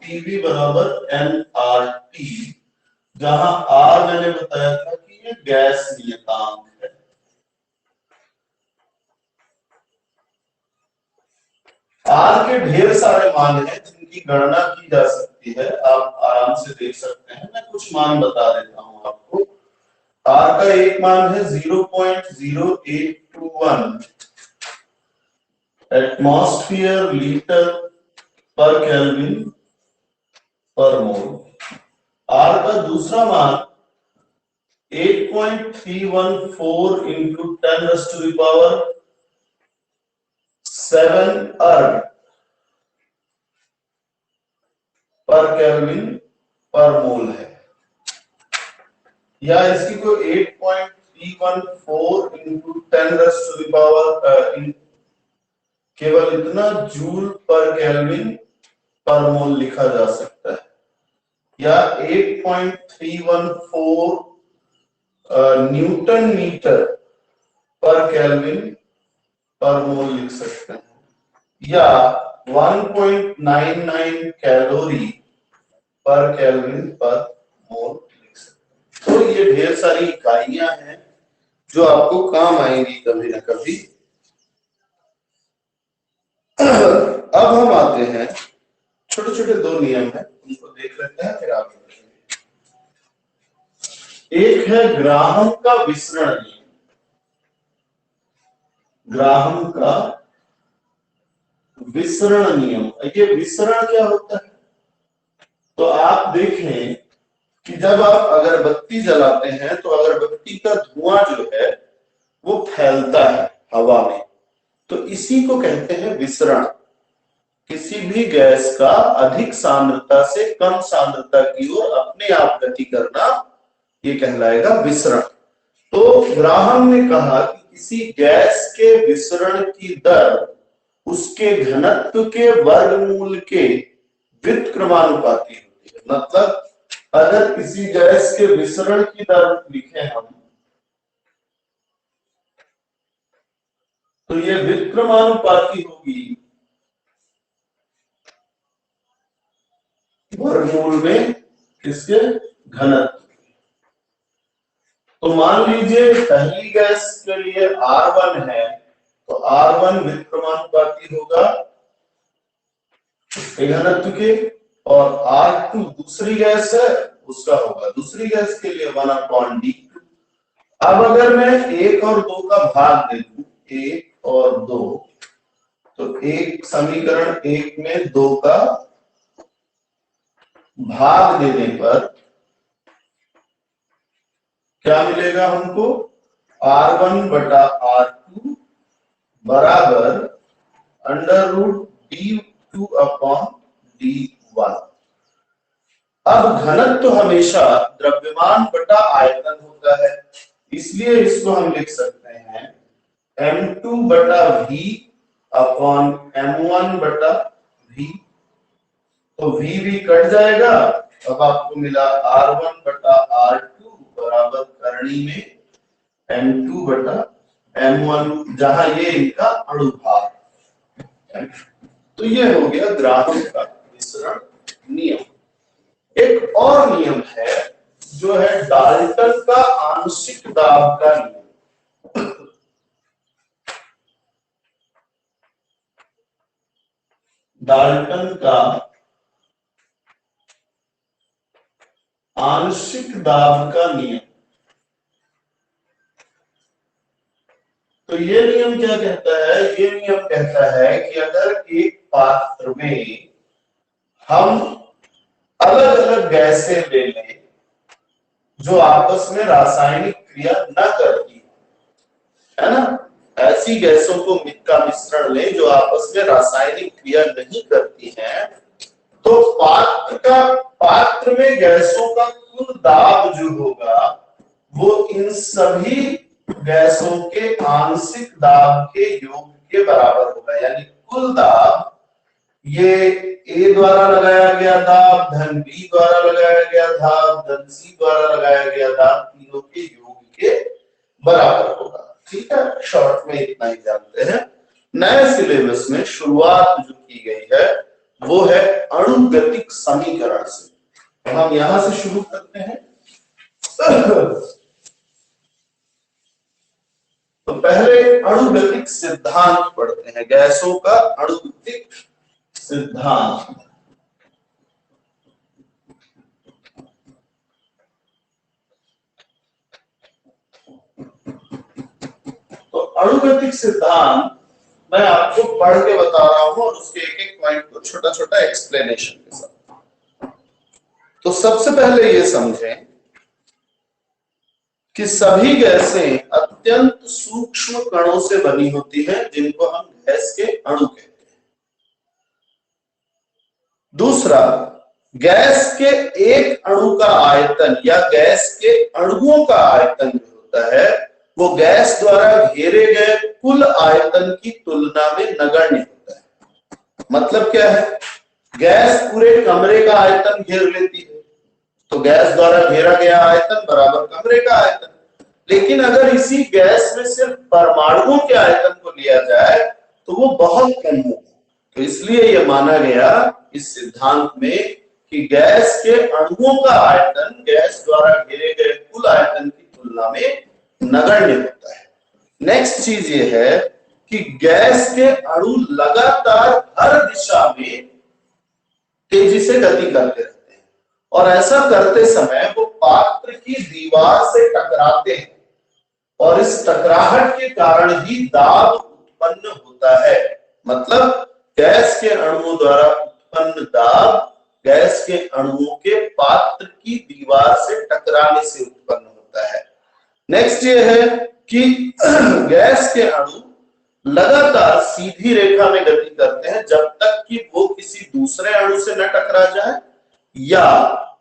TV बराबर N R T, जहां are मैंने बताया था कि ये गैस नियतांक है। आर के ढेर सारे मान हैं जिनकी गणना की जा सकती है, आप आराम से देख सकते हैं। मैं कुछ मान बता देता हूं आपको। आर का एक मान है 0.0821 एटमॉस्फेयर लीटर पर केल्विन पर मोल। आर का दूसरा मान 8.314 इंटू 10⁻⁷ अर्ग पर केल्विन पर मोल है, या इसकी को 8.314 इंटू 10⁻⁷ केवल इतना जूल पर केल्विन पर मोल लिखा जा सकता है, या 8.314 न्यूटन मीटर पर केल्विन पर मोल लिख सकते हैं, या 1.99 कैलोरी पर केल्विन पर मोल लिख सकते हैं। तो ये ढेर सारी इकाइयां हैं जो आपको काम आएंगी कभी ना कभी। अब हम आते हैं, छोटे छोटे दो नियम हैं, उनको देख लेते हैं फिर आगे बढ़ेंगे। एक है ग्राहम का विसरण नियम। ग्राहम का विसरण नियम, ये विसरण क्या होता है? तो आप देखें कि जब आप अगरबत्ती जलाते हैं तो अगरबत्ती का धुआं जो है वो फैलता है हवा में, तो इसी को कहते हैं विसरण। किसी भी गैस का अधिक सांद्रता से कम सांद्रता की ओर अपने आप गति करना, ये कहलाएगा विसरण। तो ग्राहम ने कहा कि किसी गैस के विसरण की दर उसके घनत्व के वर्गमूल के व्युत्क्रमानुपाती होती है। मतलब अगर किसी गैस के विसरण की दर लिखें हम, तो ये व्युत्क्रमानुपाती होगी वर्गमूल में किसके? घनत्व। तो मान लीजिए पहली गैस के लिए R1 है, तो R1 व्युत्क्रमानुपाती होगा उसके घनत्व के, और R2 दूसरी गैस है उसका होगा दूसरी गैस के लिए 1/d2। अब अगर मैं 1 और 2 का भाग दे दूं, 1 और 2, तो एक समीकरण 1 में 2 का भाग देने पर क्या मिलेगा हमको? R1/R2 बराबर √d2/d1। अब घनत्व हमेशा द्रव्यमान बटा आयतन होता है, इसलिए इसको हम लिख सकते हैं m2/v/m1/v। तो v भी कट जाएगा। अब आपको मिला R1/R2 बराबर करणी में m2/m1, जहां ये इनका अणुभार। तो ये हो गया ग्राहम का विसरण नियम। एक और नियम है जो है डाल्टन का आंशिक दाब का नियम। डाल्टन का आंशिक दाब का नियम। तो ये नियम क्या कहता है? ये नियम कहता है कि अगर एक पात्र में हम अलग अलग गैसें ले लें जो आपस में रासायनिक क्रिया न करती है ना, ऐसी गैसों को का मिश्रण लें जो आपस में रासायनिक क्रिया नहीं करती हैं, तो पात्र में गैसों का कुल दाब जो होगा वो इन सभी गैसों के आंशिक दाब के योग के बराबर होगा। यानी कुल दाब, ये A द्वारा लगाया गया दाब धन B द्वारा लगाया गया दाब धन C द्वारा लगाया गया दाब, तीनों के योग के बराबर होगा। ठीक है, शॉर्ट में इतना ही जानते हैं। नए सिलेबस में शुरुआत जो की गई है वो है अणुगतिक समीकरण से। तो हम यहां से शुरू करते हैं। तो पहले अणुगतिक सिद्धांत पढ़ते हैं, गैसों का अणुगतिक सिद्धांत। तो अणुगतिक सिद्धांत मैं आपको पढ़ के बता रहा हूं और उसके एक एक पॉइंट को छोटा छोटा एक्सप्लेनेशन के साथ। तो सबसे पहले ये समझें कि सभी गैसें अत्यंत सूक्ष्म कणों से बनी होती हैं, जिनको हम गैस के अणु कहते हैं। दूसरा, गैस के एक अणु का आयतन या गैस के अणुओं का आयतन जो होता है वो गैस द्वारा घेरे गए कुल आयतन की तुलना में नगण्य होता है। मतलब क्या है, गैस पूरे कमरे का आयतन घेर लेती है, तो गैस द्वारा घेरा गया आयतन बराबर कमरे का आयतन। लेकिन अगर इसी गैस में सिर्फ परमाणुओं के आयतन को लिया जाए तो वो बहुत कम होगा। तो इसलिए यह माना गया इस सिद्धांत में कि गैस के अणुओं का आयतन गैस द्वारा घेरे गए कुल आयतन की तुलना में नगण्य होता है। नेक्स्ट चीज ये है कि गैस के अणु लगातार हर दिशा में तेजी से गति करते रहते हैं और ऐसा करते समय वो पात्र की दीवार से टकराते हैं और इस टकराहट के कारण ही दाब उत्पन्न होता है। मतलब गैस के अणुओं द्वारा उत्पन्न दाब गैस के अणुओं के पात्र की दीवार से टकराने से उत्पन्न होता है। नेक्स्ट ये है कि गैस के अणु लगातार सीधी रेखा में गति करते हैं जब तक कि वो किसी दूसरे अणु से न टकरा जाए या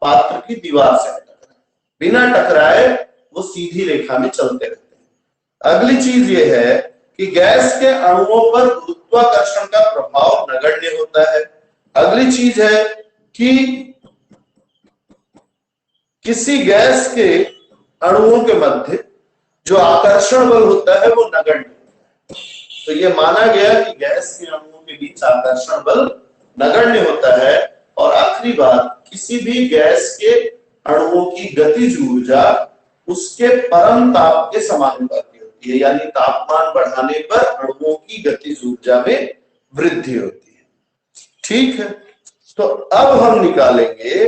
पात्र की दीवार से न टकराए। बिना टकराए वो सीधी रेखा में चलते रहते हैं। अगली चीज ये है कि गैस के अणुओं पर गुरुत्वाकर्षण का प्रभाव नगण्य होता है। अगली चीज है कि किसी गैस के अणुओं के मध्य जो आकर्षण बल होता है वो नगण्य होता है। तो ये माना गया कि गैस के अणुओं के बीच आकर्षण बल नगण्य होता है। और आखिरी बात, किसी भी गैस के अणुओं की गतिज ऊर्जा उसके परम ताप के समानुपाती होती है, यानी तापमान बढ़ाने पर अणुओं की गतिज ऊर्जा में वृद्धि होती है। ठीक है, तो अब हम निकालेंगे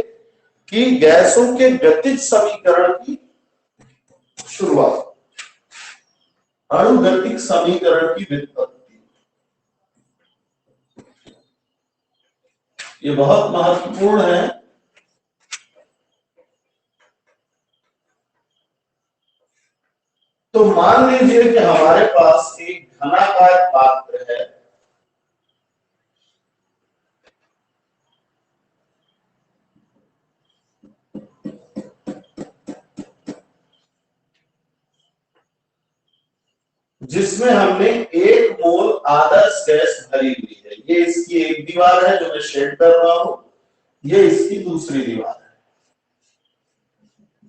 कि गैसों के गतिज समीकरण की शुरुआत, अणुगतिक समीकरण की व्युत्पत्ति। ये बहुत महत्वपूर्ण है। तो मान लीजिए कि हमारे पास एक घनाकार पात्र है, जिसमें हमने 1 मोल आदर्श गैस भरी हुई है। ये इसकी एक दीवार है जो मैं शेड कर रहा हूं, ये इसकी दूसरी दीवार है।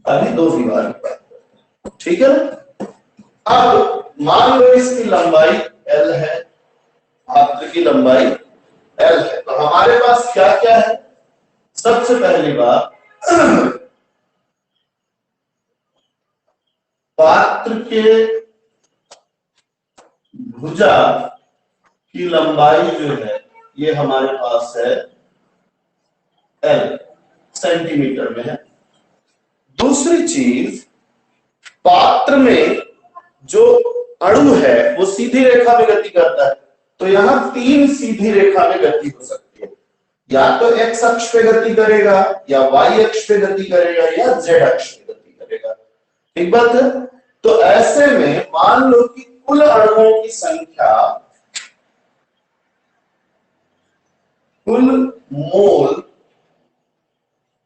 अभी 2 दीवार की बात करते हैं, ठीक है ना। अब मान लो इसकी लंबाई L है, पात्र की लंबाई L है। तो हमारे पास क्या क्या है? सबसे पहली बात, पात्र के भुजा की लंबाई जो है ये हमारे पास है L, सेंटीमीटर में है। दूसरी चीज, पात्र में जो अणु है वो सीधी रेखा में गति करता है। तो यहां 3 सीधी रेखा में गति हो सकती है, या तो x अक्ष पे गति करेगा, या y अक्ष पे गति करेगा, या z अक्ष पे गति करेगा। ठीक बात है। तो ऐसे में मान लो कि कुल अणुओं की संख्या, कुल मोल,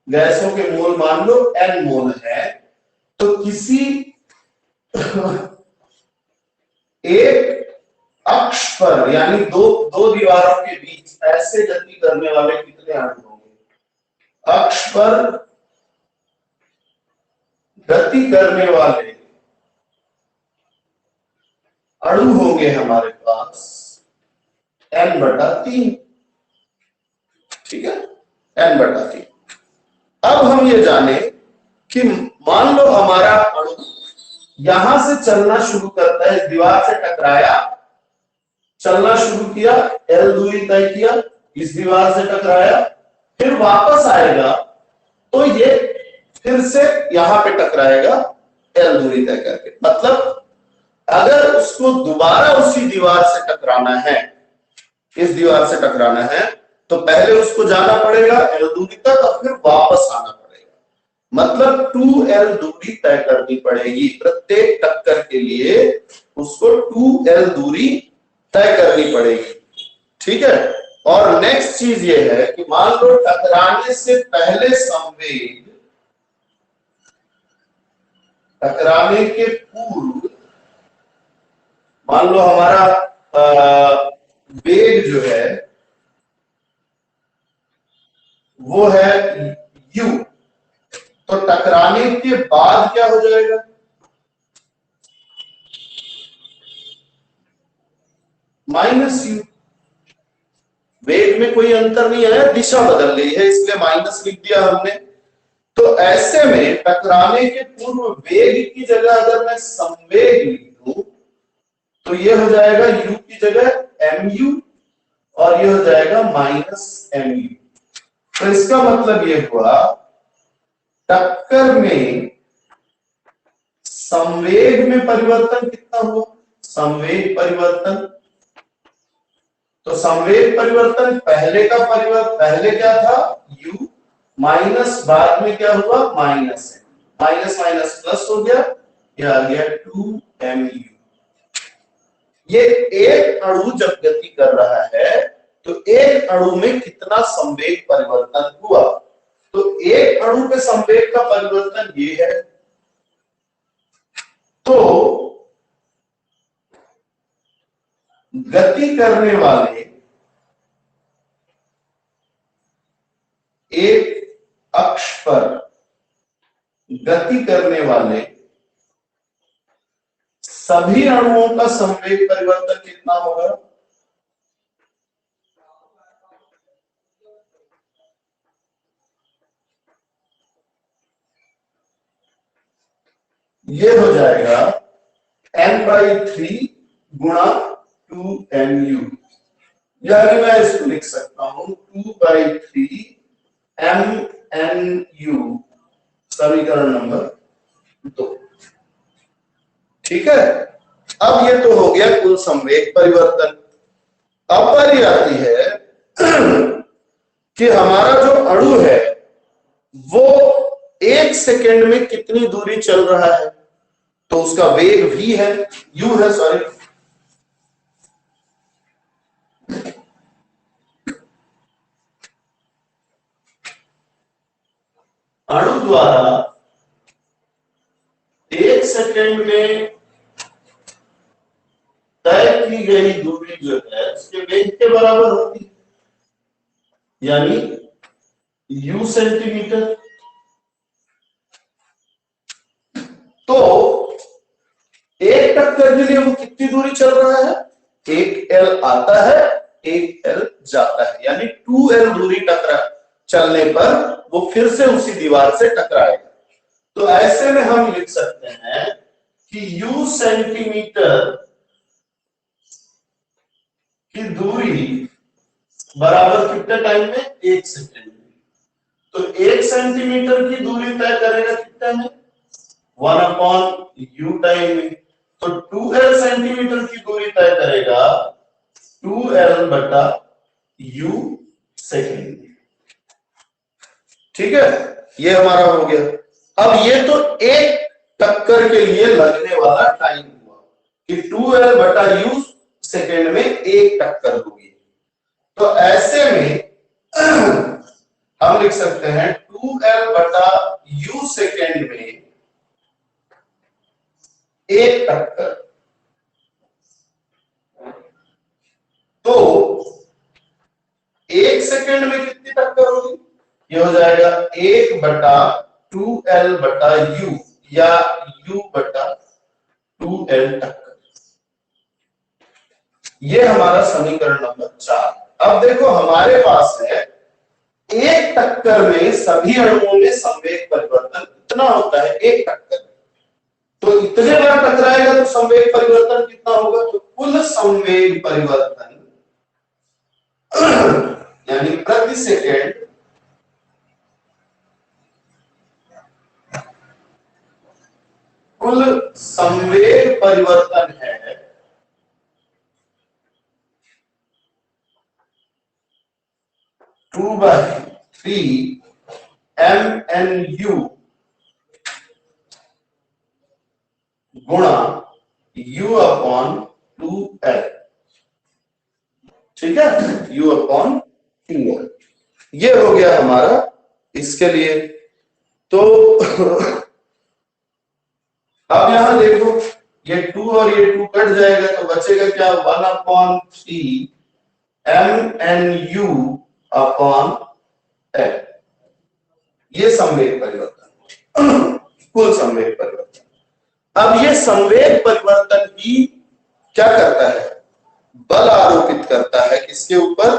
गैसों के मोल मान लो n मोल है, तो किसी एक अक्ष पर यानी दो दीवारों के बीच ऐसे गति करने वाले कितने अणु होंगे? अक्ष पर गति करने वाले अणु होंगे हमारे पास n/3। ठीक है, n/3। अब हम ये जाने कि मान लो हमारा अणु यहां से चलना शुरू करता है, इस दीवार से टकराया, चलना शुरू किया, L दूरी तय किया, इस दीवार से टकराया, फिर वापस आएगा तो ये फिर से यहां पे टकराएगा L दूरी तय करके। मतलब अगर उसको दोबारा उसी दीवार से टकराना है, इस दीवार से टकराना है, तो पहले उसको जाना पड़ेगा L दूरी तक और फिर वापस आना पड़ेगा। मतलब 2L दूरी तय करनी पड़ेगी प्रत्येक टक्कर के लिए, उसको 2L दूरी तय करनी पड़ेगी। ठीक है, और नेक्स्ट चीज ये है कि मान लो टकराने से पहले संवेग, टकराने के पूर्व मान लो हमारा वेग जो है वो है u, तो टकराने के बाद क्या हो जाएगा? -u। वेग में कोई अंतर नहीं है, दिशा बदल गई है, इसलिए माइनस लिख दिया हमने। तो ऐसे में टकराने के पूर्व वेग की जगह अगर मैं संवेग लिख दूं तो ये हो जाएगा u की जगह mu और ये हो जाएगा -mu। तो इसका मतलब ये हुआ टक्कर में संवेग में परिवर्तन कितना हुआ? संवेग परिवर्तन, तो संवेग परिवर्तन पहले का परिवर्तन, पहले क्या था u माइनस, बाद में क्या हुआ माइनस, माइनस माइनस प्लस हो गया, ये आ गया 2mu। ये एक अणु जब गति कर रहा है तो एक अणु में कितना संवेग परिवर्तन हुआ? तो एक अणु के संवेग का परिवर्तन ये है। तो गति करने वाले एक अक्ष पर गति करने वाले सभी अणुओं का संवेग परिवर्तन कितना होगा? ये हो जाएगा n/3 गुणा 2mu, यानी मैं इसको लिख सकता हूं 2/3 mnu, समीकरण नंबर 2। ठीक है, अब ये तो हो गया कुल संवेग परिवर्तन। अब बारी आती है कि हमारा जो अणु है वो 1 सेकेंड में कितनी दूरी चल रहा है, तो उसका वेग v है, u है, सॉरी। अणु द्वारा 1 सेकेंड में तय की गई दूरी जो है उसके वेग के बराबर होती है, यानी u सेंटीमीटर। तो एक टक्कर के लिए वो कितनी दूरी चल रहा है? एक L आता है, एक L जाता है, यानी 2L दूरी टकरा चलने पर वो फिर से उसी दीवार से टकराएगा। तो ऐसे में हम लिख सकते हैं कि u सेंटीमीटर की दूरी बराबर कितने टाइम में? 1 सेकेंड में। तो 1 सेंटीमीटर की दूरी तय करेगा कितने में? 1/u टाइम में। तो 2L सेंटीमीटर की दूरी तय करेगा 2L/u सेकेंड। ठीक है, ये हमारा हो गया। अब ये तो एक टक्कर के लिए लगने वाला टाइम हुआ कि 2L/u सेकेंड में एक टक्कर होगी। तो ऐसे में हम लिख सकते हैं 2L/u सेकेंड में एक टक्कर। तो 1 सेकेंड में कितनी टक्कर होगी? ये हो जाएगा 1/2L/u या u/2L टक्कर। ये हमारा समीकरण नंबर 4। अब देखो हमारे पास है एक टक्कर में सभी अणुओं में संवेग परिवर्तन कितना होता है? एक टक्कर। तो इतने बार टकराएगा तो संवेग परिवर्तन कितना होगा? तो कुल संवेग परिवर्तन यानी प्रति सेकेंड कुल संवेग परिवर्तन है 2/3 MNU गुणा U/2L। ठीक है, U/2L। ये हो गया हमारा इसके लिए। तो अब यहां देखो, ये 2 और ये 2 कट जाएगा तो बचेगा क्या? 1/3 MNU/L। ये संवेग परिवर्तन, कुल संवेग परिवर्तन। अब ये संवेग परिवर्तन ही क्या करता है? बल आरोपित करता है किसके ऊपर?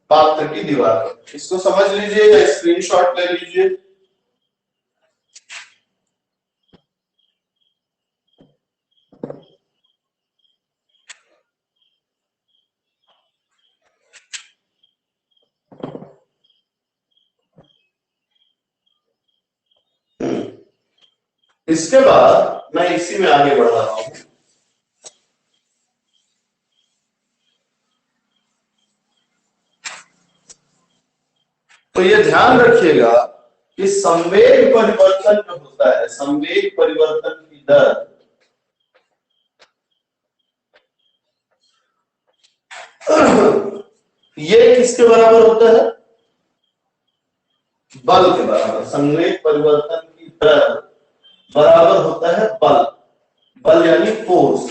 पात्र की दीवार पर। इसको समझ लीजिए या स्क्रीनशॉट ले लीजिए। इसके बाद मैं इसी में आगे बढ़ रहा हूं। तो ये ध्यान रखिएगा कि संवेग परिवर्तन जो होता है, संवेग परिवर्तन की दर ये किसके बराबर होता है? बल के बराबर। संवेग परिवर्तन की दर बराबर होता है बल। बल यानी फोर्स।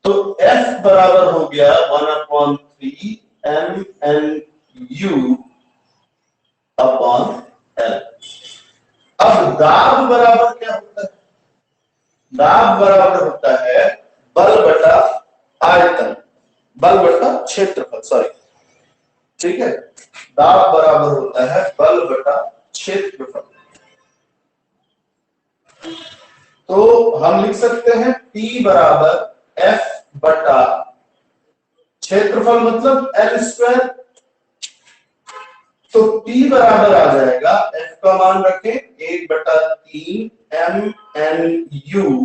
तो F बराबर हो गया 1/3 MNU/L। अब दाब बराबर क्या होता है? दाब बराबर होता है बल बटा आयतन, बल बटा क्षेत्रफल, सॉरी। ठीक है, दाब बराबर होता है बल बटा क्षेत्रफल। तो हम लिख सकते हैं P बराबर F बटा क्षेत्रफल मतलब L²। तो P बराबर आ जाएगा, F का मान रखें 1/3 MNU/L²।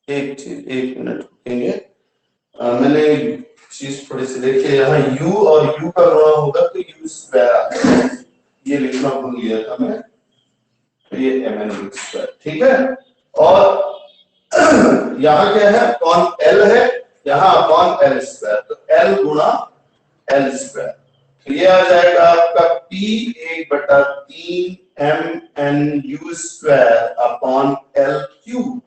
एक मिनट रुकेंगे, मैंने चीज थोड़ी सी देखी। यहाँ U और U का गुणा होगा तो U²। ये लिखना भूल गया था मैं, तो ये MNU²। ठीक है, और यहाँ क्या है? अपॉन L है, यहाँ अपॉन L²। तो L गुणा L²। तो ये आ जाएगा आपका P 1/3 MNU² अपॉन L³।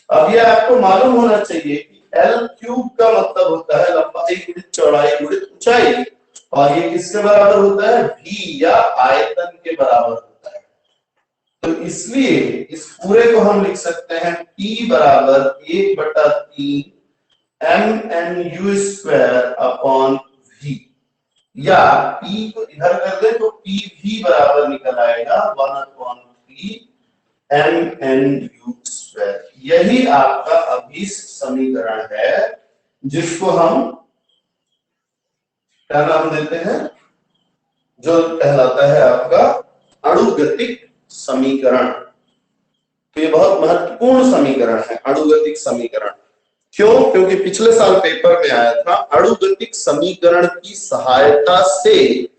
अब ये आपको मालूम होना चाहिए कि L³ का मतलब होता है लंबाई गुणित चौड़ाई गुणित ऊंचाई, और ये किसके बराबर होता है? V या आयतन के बराबर होता है। तो इसलिए इस पूरे को हम लिख सकते हैं P बराबर 1/3 MNU² अपॉन V, या P को इधर कर दे तो PV बराबर निकल आएगा 1/3 MNU²। यही आपका अभीष्ट समीकरण है, जिसको हम क्या नाम देते हैं? जो कहलाता है आपका अणुगतिक समीकरण। तो ये बहुत महत्वपूर्ण समीकरण है, अणुगतिक समीकरण। क्यों? क्योंकि पिछले साल पेपर में आया था, अणुगतिक समीकरण की सहायता से